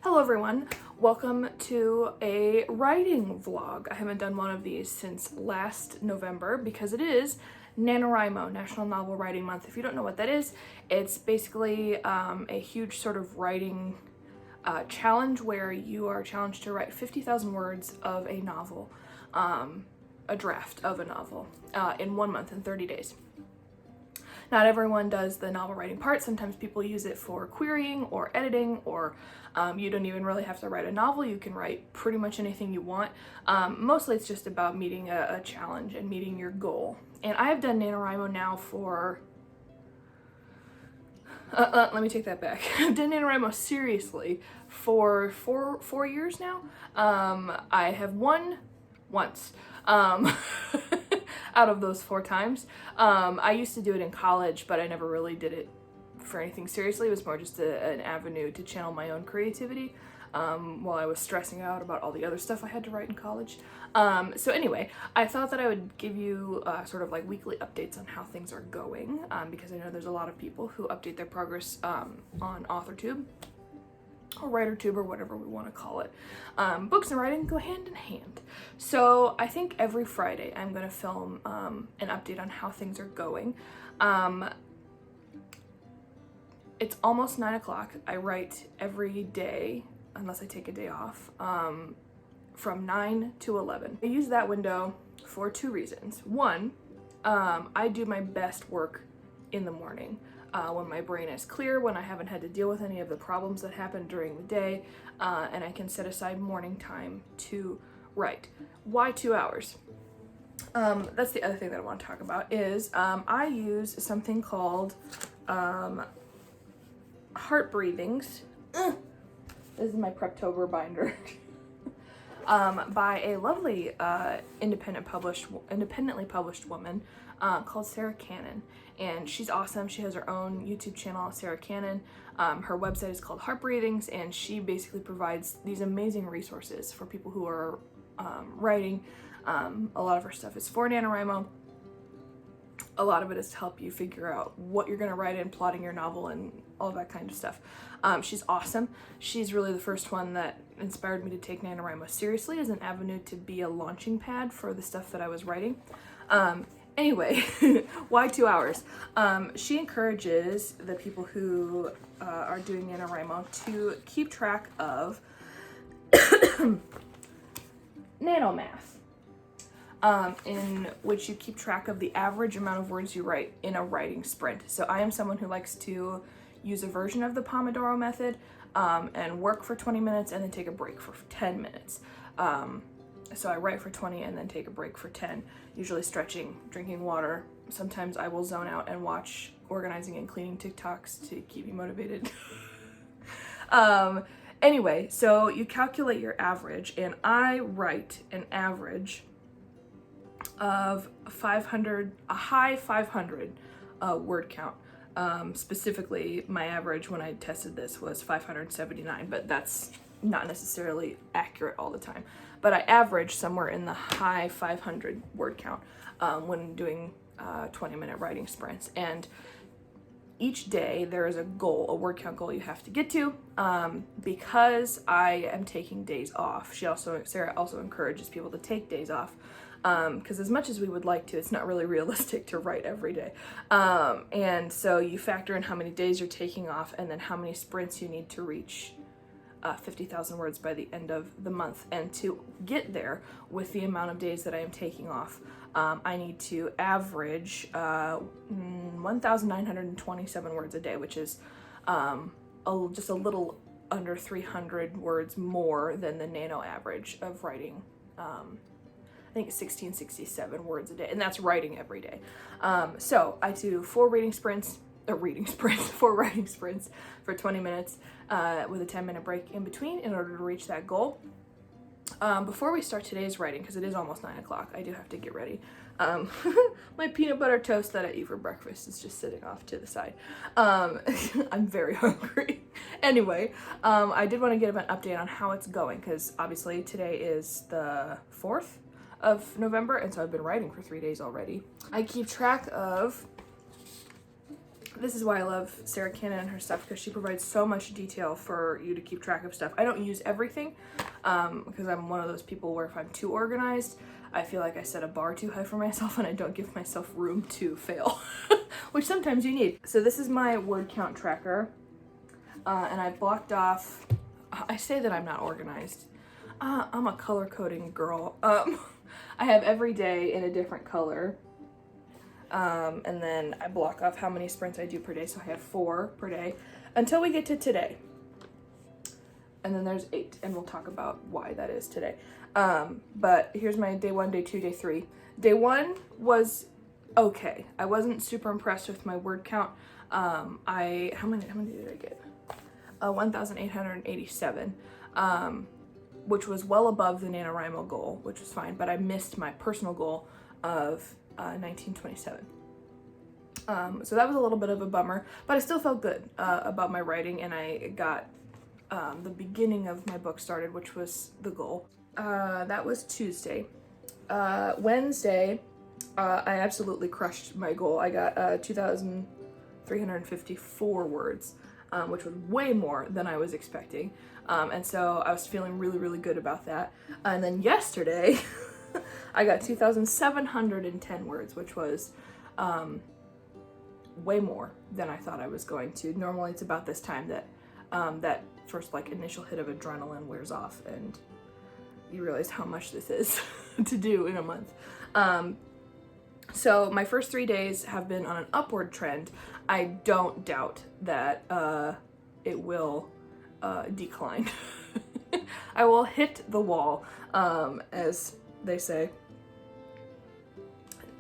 Hello everyone, welcome to a writing vlog. I haven't done one of these since last November because it is NaNoWriMo, National Novel Writing Month. If you don't know what that is, it's basically a huge sort of writing challenge where you are challenged to write 50,000 words of a novel, a draft of a novel, in 1 month, in 30 days. Not everyone does the novel writing part. Sometimes people use it for querying or editing, or you don't even really have to write a novel. You can write pretty much anything you want. Mostly it's just about meeting a challenge and meeting your goal. And I have done NaNoWriMo now for, let me take that back. I've done NaNoWriMo seriously for four years now. I have won once. Out of those 4 times. I used to do it in college, but I never really did it for anything seriously. It was more just an avenue to channel my own creativity while I was stressing out about all the other stuff I had to write in college. So anyway, I thought that I would give you sort of like weekly updates on how things are going, because I know there's a lot of people who update their progress on AuthorTube, or WriterTube, or whatever we want to call it. Books and writing go hand in hand. So I think every Friday I'm going to film an update on how things are going. It's almost 9 o'clock. I write every day, unless I take a day off, from 9 to 11. I use that window for 2 reasons. One, I do my best work in the morning. When my brain is clear, when I haven't had to deal with any of the problems that happen during the day, and I can set aside morning time to write. Why 2 hours? That's the other thing that I want to talk about is I use something called Heart Breathings. This is my Preptober binder. By a lovely independently published woman called Sarah Cannon, and she's awesome. She has her own YouTube channel, Sarah Cannon. Her website is called Heart Breathings, and she basically provides these amazing resources for people who are writing. A lot of her stuff is for NaNoWriMo. A lot of it is to help you figure out what you're going to write in, plotting your novel, and all that kind of stuff. She's awesome. She's really the first one that inspired me to take NaNoWriMo seriously as an avenue to be a launching pad for the stuff that I was writing. Anyway, why 2 hours? She encourages the people who are doing NaNoWriMo to keep track of nanomath, in which you keep track of the average amount of words you write in a writing sprint. So I am someone who likes to use a version of the Pomodoro method and work for 20 minutes and then take a break for 10 minutes. So I write for 20 and then take a break for 10, usually stretching, drinking water. Sometimes I will zone out and watch organizing and cleaning TikToks to keep me motivated. Anyway, so you calculate your average, and I write an average of 500, a high 500 word count. Specifically, my average when I tested this was 579, but that's not necessarily accurate all the time. But I average somewhere in the high 500 word count when doing 20-minute writing sprints. And each day there is a goal, a word count goal you have to get to. Because I am taking days off, Sarah also encourages people to take days off. Because as much as we would like to, it's not really realistic to write every day. And so you factor in how many days you're taking off and then how many sprints you need to reach 50,000 words by the end of the month. And to get there with the amount of days that I am taking off, I need to average 1,927 words a day, which is just a little under 300 words more than the Nano average of writing. I think 1667 words a day, and that's writing every day. So I do 4 writing sprints for 20 minutes with a 10-minute break in between in order to reach that goal. Before we start today's writing, because it is almost 9 o'clock, I do have to get ready. My peanut butter toast that I eat for breakfast is just sitting off to the side. I'm very hungry. Anyway, I did want to give an update on how it's going, because obviously today is the 4th of November, and so I've been writing for 3 days already. I keep track of this is why I love Sarah Cannon and her stuff, because she provides so much detail for you to keep track of stuff. I don't use everything because I'm one of those people where if I'm too organized, I feel like I set a bar too high for myself and I don't give myself room to fail, which sometimes you need. So this is my word count tracker, and I blocked off, I say that I'm not organized. I'm a color coding girl. I have every day in a different color. And then I block off how many sprints I do per day. So I have 4 per day until we get to today. And then there's 8, and we'll talk about why that is today. But here's my day 1, day 2, day 3. Day 1 was okay. I wasn't super impressed with my word count. How many did I get? 1,887, which was well above the NaNoWriMo goal, which was fine, but I missed my personal goal of 1927. So that was a little bit of a bummer, but I still felt good about my writing, and I got the beginning of my book started, which was the goal. That was Tuesday. Wednesday, I absolutely crushed my goal. I got 2,354 words, which was way more than I was expecting. And so I was feeling really, really good about that. And then yesterday, I got 2,710 words, which was way more than I thought I was going to. Normally it's about this time that that first like initial hit of adrenaline wears off and you realize how much this is to do in a month. So my first 3 days have been on an upward trend. I don't doubt that it will decline. I will hit the wall, as they say.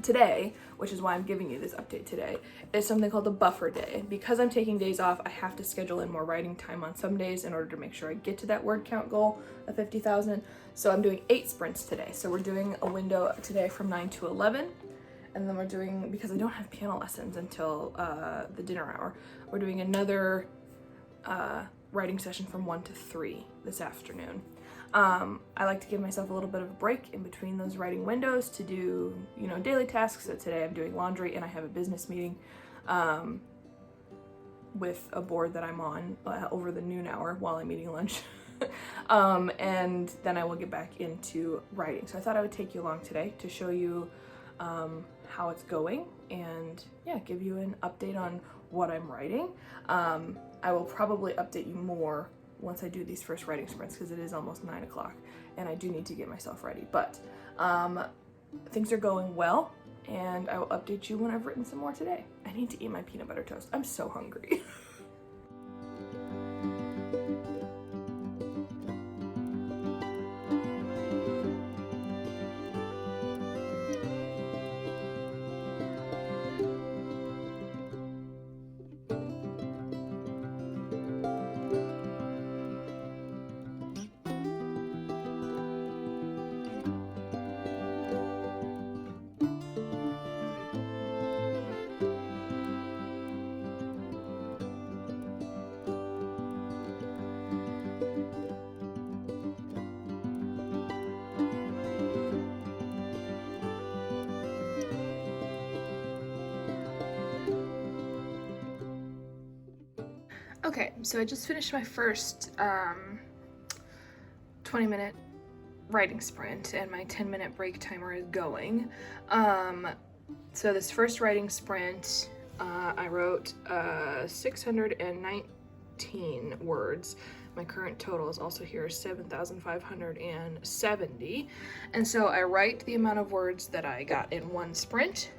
Today, which is why I'm giving you this update today, is something called a buffer day. Because I'm taking days off, I have to schedule in more writing time on some days in order to make sure I get to that word count goal of 50,000. So I'm doing 8 sprints today. So we're doing a window today from 9 to 11. And then we're doing, because I don't have piano lessons until the dinner hour, we're doing another writing session from 1 to 3 this afternoon. I like to give myself a little bit of a break in between those writing windows to do, you know, daily tasks. So today I'm doing laundry and I have a business meeting with a board that I'm on over the noon hour while I'm eating lunch. And then I will get back into writing. So I thought I would take you along today to show you how it's going and yeah, give you an update on what I'm writing. I will probably update you more once I do these first writing sprints because it is almost 9 o'clock and I do need to get myself ready. But things are going well and I will update you when I've written some more today. I need to eat my peanut butter toast. I'm so hungry. Okay, so I just finished my first 20-minute writing sprint and my 10-minute break timer is going. So this first writing sprint, I wrote 619 words. My current total is also here, 7,570. And so I write the amount of words that I got in one sprint.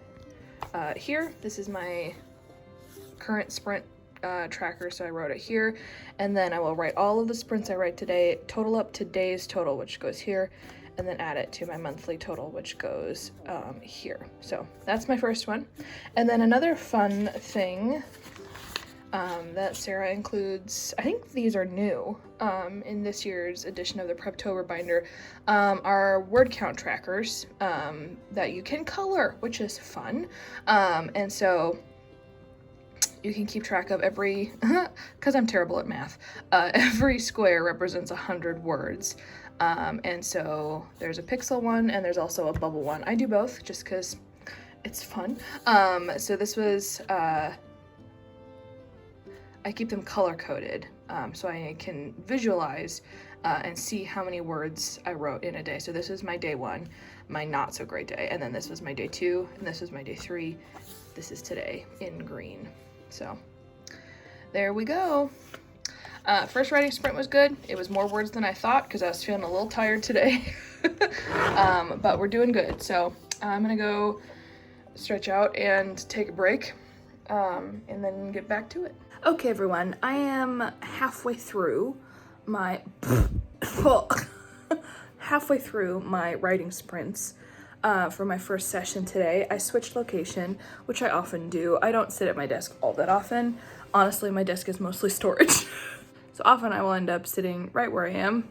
Here, this is my current sprint tracker, so I wrote it here, and then I will write all of the sprints I write today, total up to day's total, which goes here, and then add it to my monthly total, which goes here. So that's my first one. And then another fun thing that Sarah includes, I think these are new in this year's edition of the Preptober binder, are word count trackers that you can color, which is fun. And so you can keep track of every, because I'm terrible at math, every square represents 100 words. And so there's a pixel one and there's also a bubble one. I do both just because it's fun. So this was I keep them color-coded so I can visualize and see how many words I wrote in a day. So this is my day 1, my not so great day, and then this was my day 2, and this was my day 3. This is today in green. So there we go. First writing sprint was good. It was more words than I thought because I was feeling a little tired today. But we're doing good. So I'm gonna go stretch out and take a break and then get back to it. Okay, everyone, I am halfway through my writing sprints for my first session today. I switched location, which I often do. I don't sit at my desk all that often. Honestly, my desk is mostly storage. So often I will end up sitting right where I am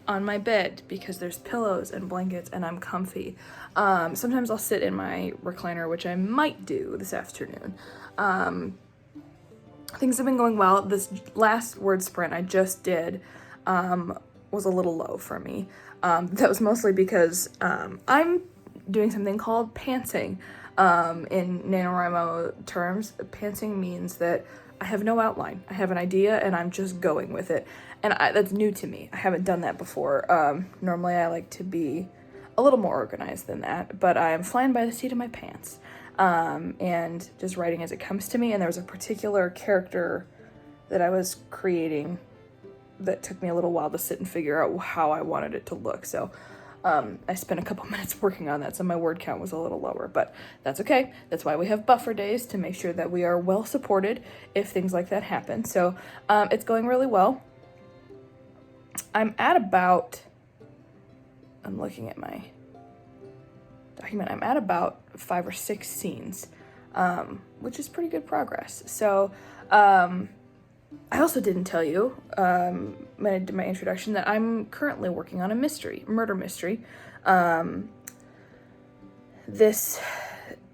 on my bed because there's pillows and blankets and I'm comfy. Sometimes I'll sit in my recliner, which I might do this afternoon. Things have been going well. This last word sprint I just did was a little low for me. That was mostly because I'm doing something called pantsing. In NaNoWriMo terms, pantsing means that I have no outline. I have an idea and I'm just going with it. And that's new to me. I haven't done that before. Normally I like to be a little more organized than that, but I'm flying by the seat of my pants. And just writing as it comes to me. And there was a particular character that I was creating that took me a little while to sit and figure out how I wanted it to look. So I spent a couple minutes working on that, so my word count was a little lower, but that's okay. That's why we have buffer days, to make sure that we are well supported if things like that happen. So it's going really well. I'm looking at my document. I'm at about 5 or 6 scenes, which is pretty good progress. So I also didn't tell you when I did my introduction that I'm currently working on a murder mystery. This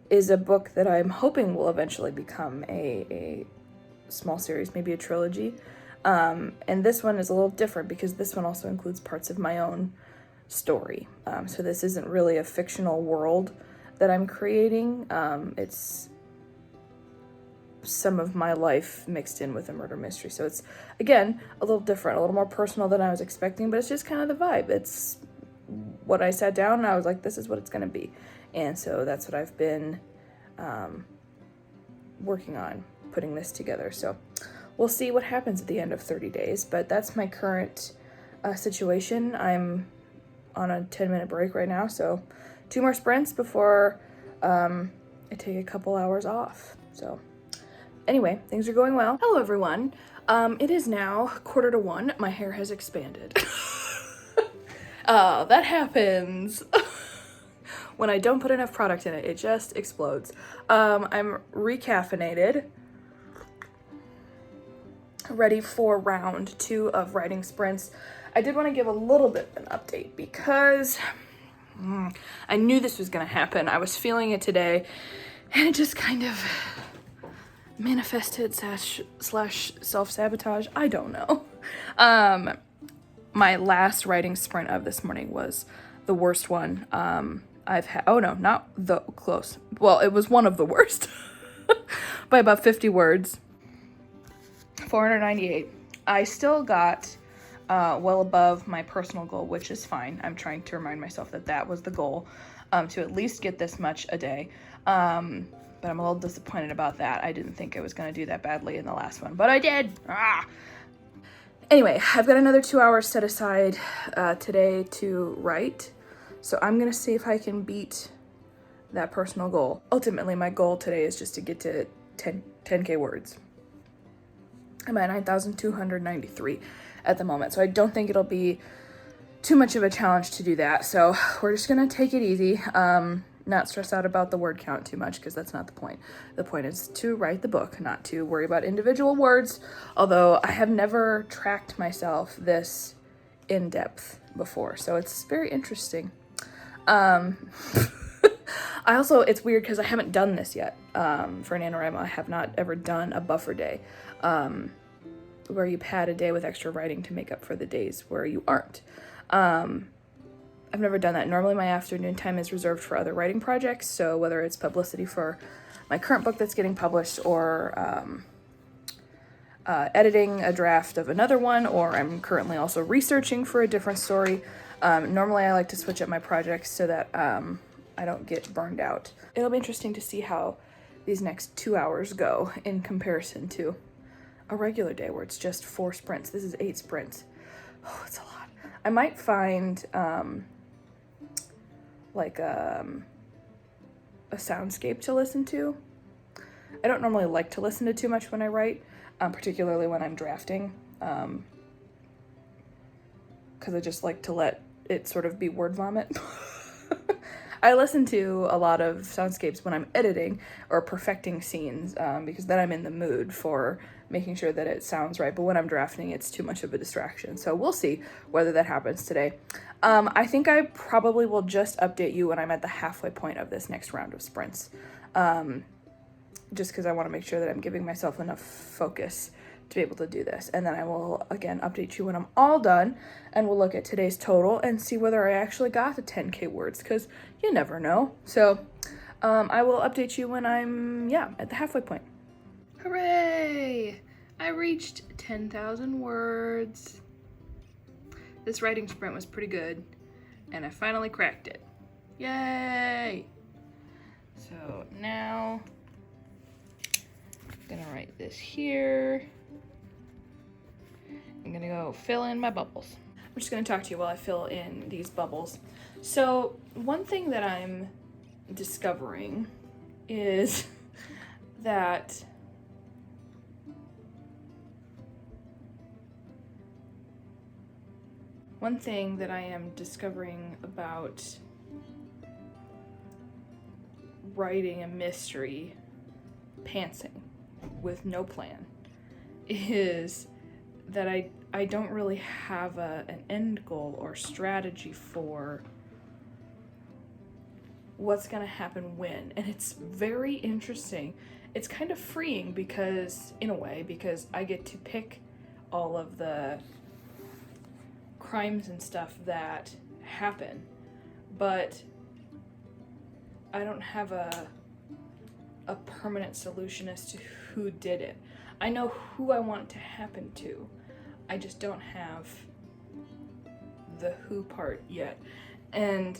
is a book that I'm hoping will eventually become a small series, maybe a trilogy. And this one is a little different because this one also includes parts of my own story. So this isn't really a fictional world that I'm creating. It's some of my life mixed in with a murder mystery. So it's, again, a little different, a little more personal than I was expecting, but it's just kind of the vibe. It's what I sat down and I was like, this is what it's going to be. And so that's what I've been working on, putting this together. So we'll see what happens at the end of 30 days, but that's my current situation. I'm on a 10-minute break right now, so 2 more sprints before I take a couple hours off. So anyway, things are going well. Hello, everyone. It is now 1:45. My hair has expanded. That happens. When I don't put enough product in it, it just explodes. I'm recaffeinated, ready for round 2 of writing sprints. I did want to give a little bit of an update because I knew this was going to happen. I was feeling it today, and it just kind of manifested slash self-sabotage. I don't know. My last writing sprint of this morning was the worst one I've had. Oh no, not the close. Well, it was one of the worst by about 50 words. 498. I still got well above my personal goal, which is fine. I'm trying to remind myself that that was the goal, to at least get this much a day. But I'm a little disappointed about that. I didn't think I was going to do that badly in the last one, but I did. Anyway, I've got another 2 hours set aside today to write, so I'm going to see if I can beat that personal goal. Ultimately, my goal today is just to get to 10K words. I'm at 9,293 at the moment, so I don't think it'll be too much of a challenge to do that. So we're just going to take it easy. Not stress out about the word count too much, because that's not the point. The point is to write the book, not to worry about individual words, although I have never tracked myself this in depth before, so it's very interesting. It's weird because I haven't done this yet. For NaNoWriMo, I have not ever done a buffer day, where you pad a day with extra writing to make up for the days where you aren't. I've never done that. Normally my afternoon time is reserved for other writing projects, so whether it's publicity for my current book that's getting published or editing a draft of another one, or I'm currently also researching for a different story. Normally I like to switch up my projects so that I don't get burned out. It'll be interesting to see how these next 2 hours go in comparison to a regular day where it's just 4 sprints. This is 8 sprints. Oh, it's a lot. I might find like a soundscape to listen to. I don't normally like to listen to too much when I write, particularly when I'm drafting, because I just like to let it sort of be word vomit. I listen to a lot of soundscapes when I'm editing or perfecting scenes, because then I'm in the mood for making sure that it sounds right. But when I'm drafting, it's too much of a distraction. So we'll see whether that happens today. I think I probably will just update you when I'm at the halfway point of this next round of sprints. Just because I want to make sure that I'm giving myself enough focus to be able to do this. And then I will, again, update you when I'm all done, and we'll look at today's total and see whether I actually got the 10K words, because you never know. So I will update you when I'm, at the halfway point. Hooray! I reached 10,000 words. This writing sprint was pretty good, and I finally cracked it. Yay! So now I'm gonna write this here. I'm gonna go fill in my bubbles. I'm just gonna talk to you while I fill in these bubbles. So one thing that I'm discovering is that I am discovering about writing a mystery pantsing with no plan is that I don't really have an end goal or strategy for what's gonna happen when. And it's very interesting. It's kind of freeing because, in a way, because I get to pick all of the crimes and stuff that happen, but I don't have a permanent solution as to who did it. I know who I want it to happen to. I just don't have the who part yet. And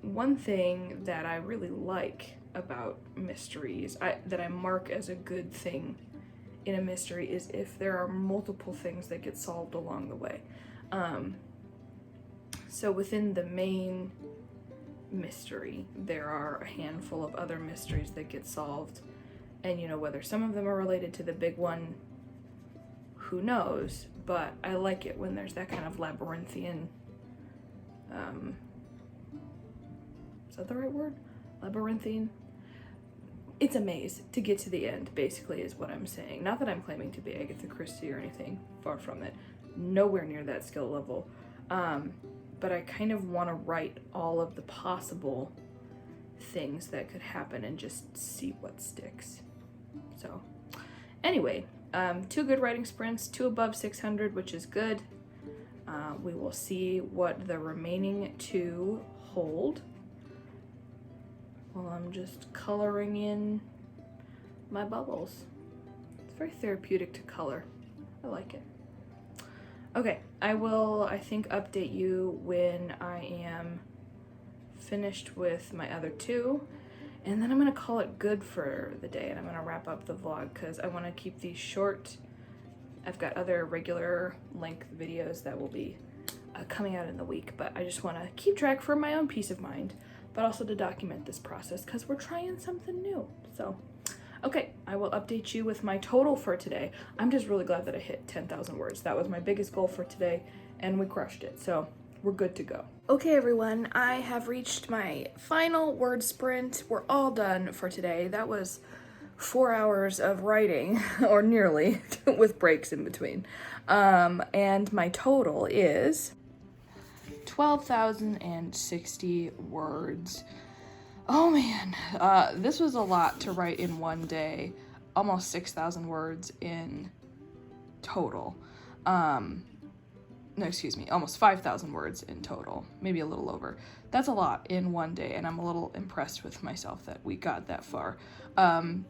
one thing that I really like about mysteries, that I mark as a good thing in a mystery, is if there are multiple things that get solved along the way. So within the main mystery, there are a handful of other mysteries that get solved, and whether some of them are related to the big one, who knows, but I like it when there's that kind of labyrinthian, is that the right word? Labyrinthine? It's a maze to get to the end, basically, is what I'm saying. Not that I'm claiming to be Agatha Christie or anything, far from it. Nowhere near that skill level. But I kind of want to write all of the possible things that could happen and just see what sticks. So, anyway, 2 good writing sprints, 2 above 600, which is good. We will see what the remaining 2 hold. Well, I'm just coloring in my bubbles. It's very therapeutic to color. I like it. Okay, I will, I think, update you when I am finished with my other 2, and then I'm gonna call it good for the day, and I'm gonna wrap up the vlog because I want to keep these short. I've got other regular length videos that will be coming out in the week, but I just want to keep track for my own peace of mind, but also to document this process because we're trying something new. So, okay, I will update you with my total for today. I'm just really glad that I hit 10,000 words. That was my biggest goal for today, and we crushed it. So we're good to go. Okay, everyone, I have reached my final word sprint. We're all done for today. That was 4 hours of writing, or nearly, with breaks in between. And my total is 12,060 words. Oh man, this was a lot to write in one day. Almost 6,000 words in total. No, excuse me, almost 5,000 words in total, maybe a little over. That's a lot in one day, and I'm a little impressed with myself that we got that far.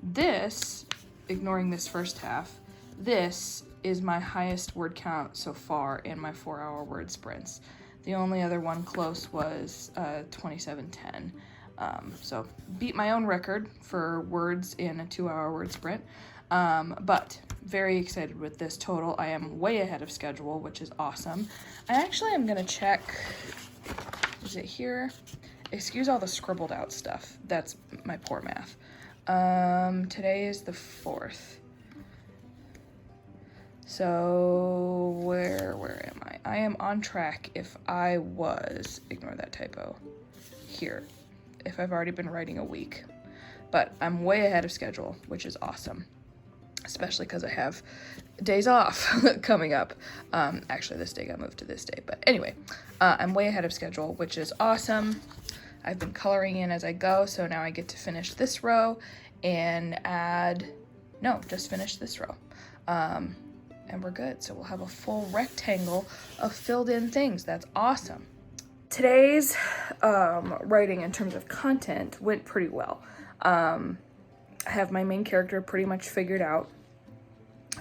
This, ignoring this first half, this is my highest word count so far in my 4-hour word sprints. The only other one close was 2710. So beat my own record for words in a 2-hour word sprint. But very excited with this total. I am way ahead of schedule, which is awesome. I actually am gonna check, is it here? Excuse all the scribbled out stuff. That's my poor math. Today is the 4th. So where am I? I am on track if I was, ignore that typo, here, if I've already been writing a week. But I'm way ahead of schedule, which is awesome, especially because I have days off coming up. Actually, this day got moved to this day, but anyway, I'm way ahead of schedule, which is awesome. I've been coloring in as I go, so now I get to finish this row and just finish this row. And we're good. So we'll have a full rectangle of filled in things. That's awesome. Today's writing in terms of content went pretty well. I have my main character pretty much figured out.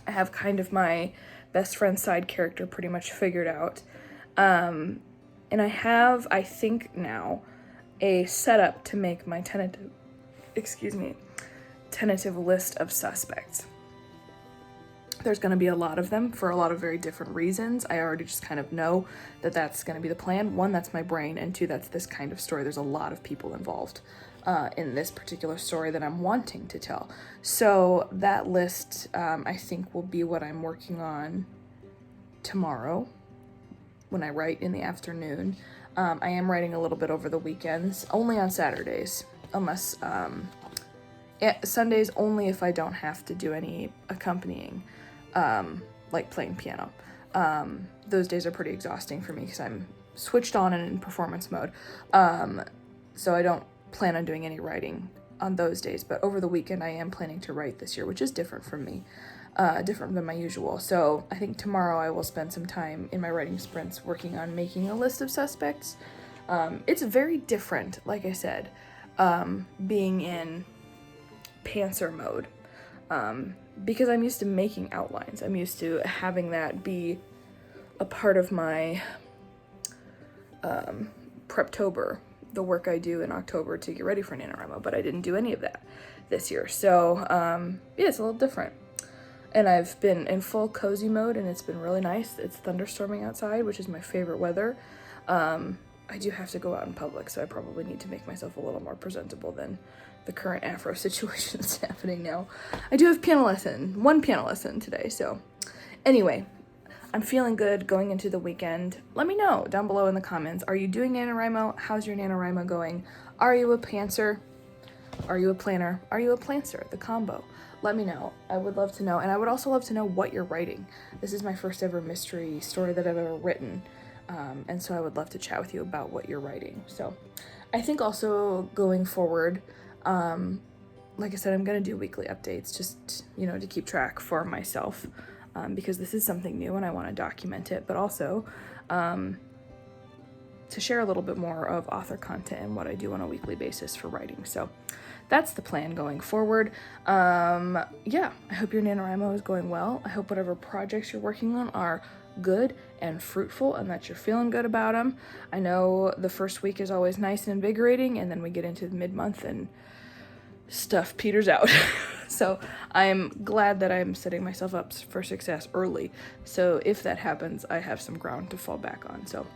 I have kind of my best friend side character pretty much figured out. And I have, I think now, a setup to make my tentative list of suspects. There's going to be a lot of them for a lot of very different reasons. I already just kind of know that that's going to be the plan. 1, that's my brain, and 2, that's this kind of story. There's a lot of people involved in this particular story that I'm wanting to tell. So that list, I think, will be what I'm working on tomorrow when I write in the afternoon. I am writing a little bit over the weekends, only on Saturdays, unless Sundays only if I don't have to do any accompanying. Like playing piano. Those days are pretty exhausting for me because I'm switched on and in performance mode. So I don't plan on doing any writing on those days, but over the weekend I am planning to write this year, which is different from me, different than my usual. So I think tomorrow I will spend some time in my writing sprints working on making a list of suspects. It's very different, like I said, being in pantser mode. Because I'm used to making outlines. I'm used to having that be a part of my Preptober, the work I do in October to get ready for NaNoWriMo, but I didn't do any of that this year. So yeah, it's a little different. And I've been in full cozy mode and it's been really nice. It's thunderstorming outside, which is my favorite weather. I do have to go out in public, so I probably need to make myself a little more presentable than the current afro situation that's happening now. I do have one piano lesson today, so anyway, I'm feeling good going into the weekend. Let me know down below in the comments. Are you doing NaNoWriMo? How's your NaNoWriMo going? Are you a pantser? Are you a planner? Are you a plancer? The combo. Let me know. I would love to know, and I would also love to know what you're writing. This is my first ever mystery story that I've ever written, and so I would love to chat with you about what you're writing. So I think also going forward, like I said, I'm going to do weekly updates just, to keep track for myself, because this is something new and I want to document it, but also to share a little bit more of author content and what I do on a weekly basis for writing. So that's the plan going forward. Yeah, I hope your NaNoWriMo is going well. I hope whatever projects you're working on are good and fruitful and that you're feeling good about them. I know the first week is always nice and invigorating, and then we get into mid-month and stuff peters out. So I'm glad that I'm setting myself up for success early. So if that happens, I have some ground to fall back on. So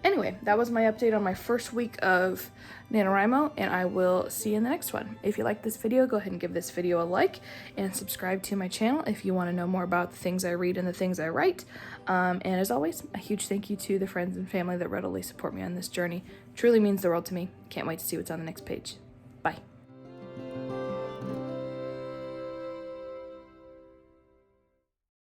anyway, that was my update on my first week of NaNoWriMo, and I will see you in the next one. If you like this video, go ahead and give this video a like and subscribe to my channel if you want to know more about the things I read and the things I write. And as always, a huge thank you to the friends and family that readily support me on this journey. Truly means the world to me. Can't wait to see what's on the next page. Bye.